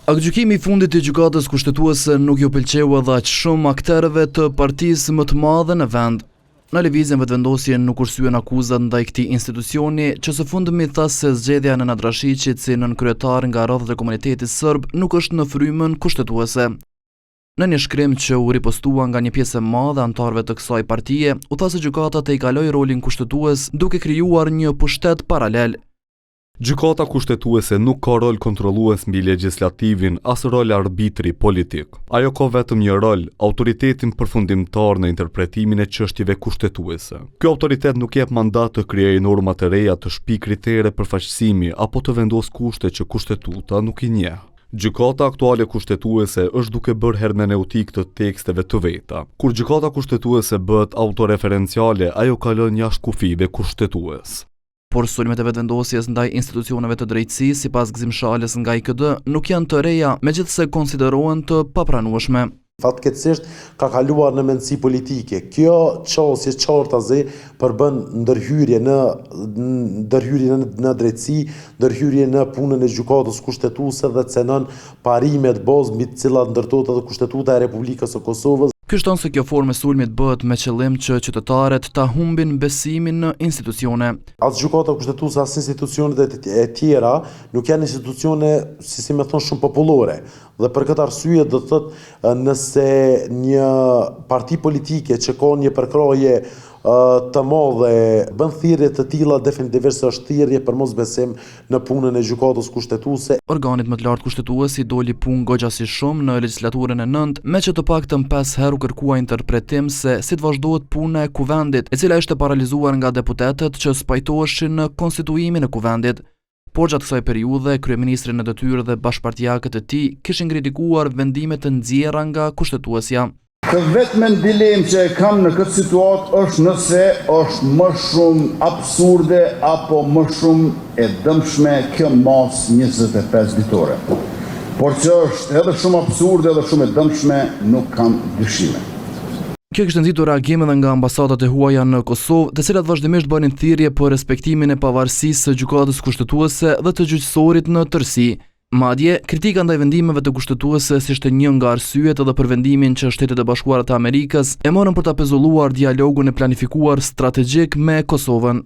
Aktgjykimi I fundit I gjykatës kushtetuese nuk ju pëlqeu edhe aq shumë aktorëve të partisë më të madhe në vend. Në lëvizjen vetëvendosje nuk kursyen akuzat ndaj këtij institucioni, që së fundmi tha se zgjedhja e Nenad Rashiqit si nënkryetar nga rrethet e komunitetit serb nuk është në frymën kushtetuese. Në një shkrim që u ripostua nga një pjesë e madhe anëtarëve të kësaj partie, u tha se gjykata të I kaloi rolin kushtetues duke krijuar një pushtet paralel. Gjykata kushtetuese nuk ka rol kontrollues mbi legjislativin as rol arbitri politik. Ajo ka vetëm një rol, autoritetin përfundimtar në interpretimin e çështjeve kushtetuese. Ky autoritet nuk jep mandat të krijojë norma të reja, të shpijë kritere përfaqësimi apo të vendosë kushte që kushtetuta nuk I njeh. Gjykata aktuale kushtetuese është duke bërë hermeneutik të teksteve të veta. Kur gjykata kushtetuese bëhet autoreferenciale, ajo kalon jashtë kufive kushtetues. Por sulmet e vetëvendosjes ndaj institucioneve të drejtësisë sipas gëzimshalës nga IKD nuk janë të reja, megjithse konsiderohen të papranueshme. Fatkeqësisht ka kaluar në mendësi politike. Kjo çështje qartazi përbën ndërhyrje në drejtësi, ndërhyrje në punën e gjykatës kushtetuese dhe cenon parimet bazë mbi të cilat ndërtohet edhe Kushtetuta e Republikës së Kosovës. Ky shton se kjo formë e sulmit bëhet me qëllim që qytetarët ta humbin besimin në institucione. As gjykata kushtetuese as institucionet e tjera nuk janë institucione, si më thon, shumë popullore. Dhe për këtë arsye do të thotë nëse një parti politike që ka një përkraje të madhe bën thirrje të tilla, definitivisht është thirrje për mosbesim në punën e gjykatës kushtetuese. Organit më të lartë kushtetues I doli punë goxhasi shumë në legjislaturën e 9, me që të paktën 5 herë u kërkua interpretim se si të vazhdohet puna e kuvendit, e cila ishte paralizuar nga deputetët që spajtoheshin në konstituimin e kuvendit. Por gjatë kësaj periudhe, kryeministri në detyrë dhe bashkëpartiakët e tij kishin kritikuar vendime të nxjerra nga kushtetuesja. Të vetmen dilemë që e kam në këtë situatë është nëse është më shumë absurde apo më shumë e dëmshme kjo mas 25 ditore. Por që është edhe shumë absurde edhe shumë e dëmshme, nuk kam dyshime. Kjo kishte nxitur reagime edhe nga ambasadat e huaja në Kosovë, të cilat vazhdimisht bënin thirrje për respektimin e pavarësisë së gjykatës kushtetuese dhe të gjyqësorit në tërësi. Madje, kritika ndaj vendimeve të kushtetueses ishte një nga arsyet edhe për vendimin që Shtetet e Bashkuara të Amerikës e morën për ta pezulluar dialogun e planifikuar strategjik me Kosovën.